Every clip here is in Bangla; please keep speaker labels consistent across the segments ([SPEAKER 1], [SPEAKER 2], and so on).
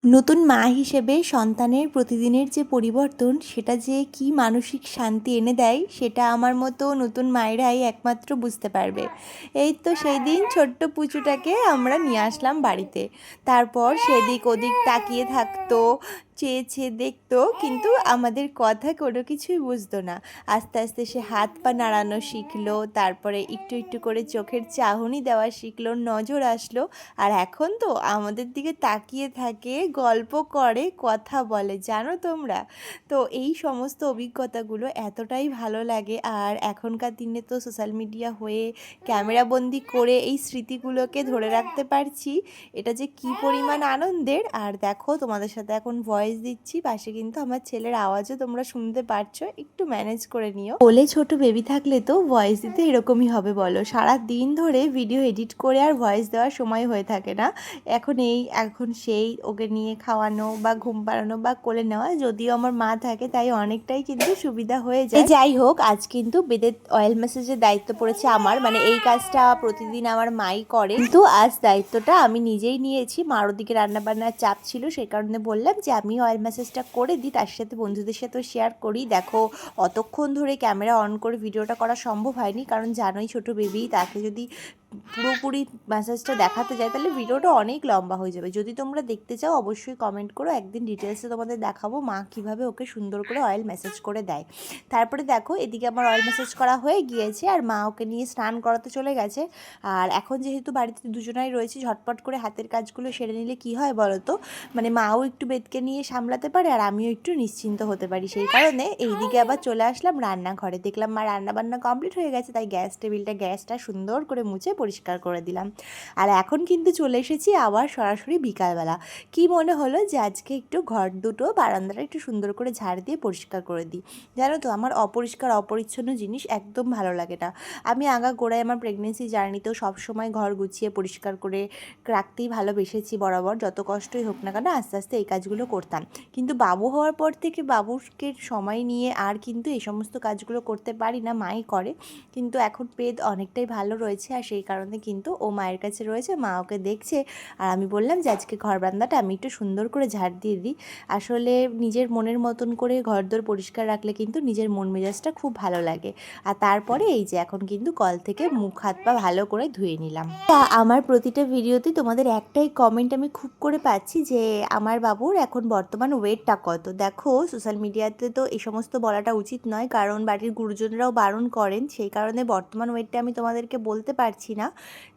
[SPEAKER 1] নতুন মা হিসেবে সন্তানের প্রতিদিনের যে পরিবর্তন সেটা যে কি মানসিক শান্তি এনে দেয় সেটা আমার মতো নতুন মায়েরাই একমাত্র বুঝতে পারবে। এই তো সেই দিন ছোট্ট পুচুটাকে আমরা নিয়ে আসলাম বাড়িতে। তারপর সেদিক ওদিক তাকিয়ে থাকতো, চেয়ে চেয়ে দেখতো, কিন্তু আমাদের কথা কোনো কিছুই বুঝতো না। আস্তে আস্তে সে হাত পা নাড়ানো শিখলো, তারপরে একটু একটু করে চোখের চাহনি দেওয়া শিখলো, নজর আসলো। আর এখন তো আমাদের দিকে তাকিয়ে থাকে, গল্প করে, কথা বলে, জানো তোমরা? তো এই সমস্ত অভিজ্ঞতাগুলো এতটাই ভালো লাগে। আর এখনকার দিনে তো সোশ্যাল মিডিয়া হয়ে ক্যামেরাবন্দি করে এই স্মৃতিগুলোকে ধরে রাখতে পারছি, এটা যে কি পরিমাণ আনন্দের। আর দেখো, তোমাদের সাথে এখন ভয়েস দিচ্ছি, পাশে কিন্তু আমার ছেলের আওয়াজও তোমরা শুনতে পারছো, একটু ম্যানেজ করে নিও। কোলে ছোট বেবি থাকলে তো ভয়েস দিতে এরকমই হবে বলো, সারা দিন ধরে ভিডিও এডিট করে আর ভয়েস দেওয়ার সময় হয়ে থাকে না। এখন সেই ওকে নিয়ে খাওয়ানো বা ঘুম পাড়ানো বা কোলে নেওয়া, যদিও আমার মা থাকে তাই অনেকটাই কিন্তু সুবিধা হয়ে যায়। যাই হোক, আজ কিন্তু বেদের অয়েল ম্যাসেজের দায়িত্ব পড়েছে আমার, মানে এই কাজটা প্রতিদিন আমার মাই করে, কিন্তু আজ দায়িত্বটা আমি নিজেই নিয়েছি। মার ওদিকে রান্নাবান্নার চাপ ছিল, সেই কারণে বললাম যে আমি অয়েল ম্যাসেজটা করে দিই, তার সাথে বন্ধুদের সাথেও শেয়ার করি। দেখো, অতক্ষণ ধরে ক্যামেরা অন করে ভিডিওটা করা সম্ভব হয়নি, কারণ জানোই ছোট বেবি, তাকে যদি পুরোপুরি ম্যাসেজটা দেখাতে যায় তাহলে ভিডিওটা অনেক লম্বা হয়ে যাবে। যদি তোমরা দেখতে চাও অবশ্যই কমেন্ট করো, একদিন ডিটেলসে তোমাদের দেখাবো মা কীভাবে ওকে সুন্দর করে অয়েল ম্যাসেজ করে দেয়। তারপরে দেখো, এদিকে আমার অয়েল ম্যাসেজ করা হয়ে গিয়েছে আর মা ওকে নিয়ে স্নান করাতে চলে গেছে। আর এখন যেহেতু বাড়িতে দুজনাই রয়েছে, ঝটপট করে হাতের কাজগুলো সেরে নিলে কি হয় বলো তো, মানে মাও একটু বেদকে নিয়ে সামলাতে পারে আর আমিও একটু নিশ্চিন্ত হতে পারি। সেই কারণে এইদিকে আবার চলে আসলাম রান্নাঘরে, দেখলাম মা রান্নাবান্না কমপ্লিট হয়ে গেছে, তাই গ্যাসটা সুন্দর করে মুছে পরিষ্কার করে দিলাম। আর এখন কিন্তু চলে এসেছি আবার সরাসরি বিকালবেলা। কি মনে হলো যে আজকে একটু ঘর দুটো বারান্দাটা একটু সুন্দর করে ঝাড় দিয়ে পরিষ্কার করে দিই। জানো তো, আমার অপরিষ্কার অপরিচ্ছন্ন জিনিস একদম ভালো লাগে না। আমি আগাগোড়ায় আমার প্রেগনেন্সি জার্নিতেও সবসময় ঘর গুছিয়ে পরিষ্কার করে রাখতেই ভালোবেসেছি বরাবর, যত কষ্টই হোক না কেন আস্তে আস্তে এই কাজগুলো করতাম। কিন্তু বাবু হওয়ার পর থেকে বাবুকে সময় নিয়ে আর কিন্তু এই সমস্ত কাজগুলো করতে পারি না, মাই করে। কিন্তু এখন পেদ অনেকটাই ভালো রয়েছে, আর সেই কারণে কিন্তু ও মায়ের কাছে রয়েছে, মা ওকে দেখছে। আর আমি বললাম যে আজকে ঘর বারান্দাটা আমি একটু সুন্দর করে ঝাড় দিয়ে দিই। আসলে নিজের মনের মতন করে ঘরদোর পরিষ্কার রাখলে কিন্তু নিজের মন মেজাজটা খুব ভালো লাগে। আর তারপরে এই যে এখন কিন্তু কল থেকে মুখ হাত পা ভালো করে ধুয়ে নিলাম। তা আমার প্রতিটা ভিডিওতে তোমাদের একটাই কমেন্ট আমি খুব করে পাচ্ছি যে আমার বাবুর এখন বর্তমান ওয়েটটা কত। দেখো, সোশ্যাল মিডিয়াতে তো এই সমস্ত বলাটা উচিত নয়, কারণ বাড়ির গুরুজনরাও বারণ করেন, সেই কারণে বর্তমান ওয়েটটা আমি তোমাদেরকে বলতে পারছি না।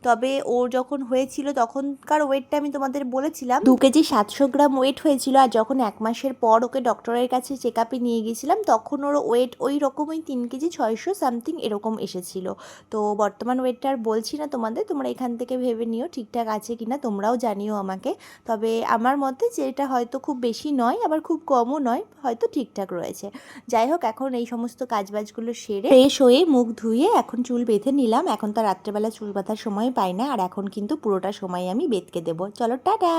[SPEAKER 1] তবে ও যখন হয়েছিল তখনকার ওয়েটটা আমি তোমাদের বলেছিলাম, 2 কেজি 700 গ্রাম ওয়েট হয়েছিল। আর যখন 1 মাসের পর ওকে ডক্টরের কাছে চেক আপে নিয়ে গিয়েছিলাম তখন ওর ওয়েট ওই রকমই 3 কেজি 600 সামথিং এরকম এসেছিলো। তো বর্তমান ওয়েটটা আর বলছি না তোমাদের, তোমরা এখান থেকে ভেবে নিও ঠিকঠাক আছে কিনা, তোমরাও জানিও আমাকে। তবে আমার মতে যে এটা হয়তো খুব বেশি নয়, আবার খুব কমও নয়, হয়তো ঠিকঠাক রয়েছে। যাই হোক, এখন এই সমস্ত কাজবাজগুলো সেরে ফ্রেশ হয়ে মুখ ধুয়ে এখন চুল বেঁধে নিলাম। এখন তো রাত্রেবেলা চুল বাঁধার সময় পাই না, আর এখন কিন্তু পুরোটা সময় আমি বেদকে দেবো। চলো, টাটা।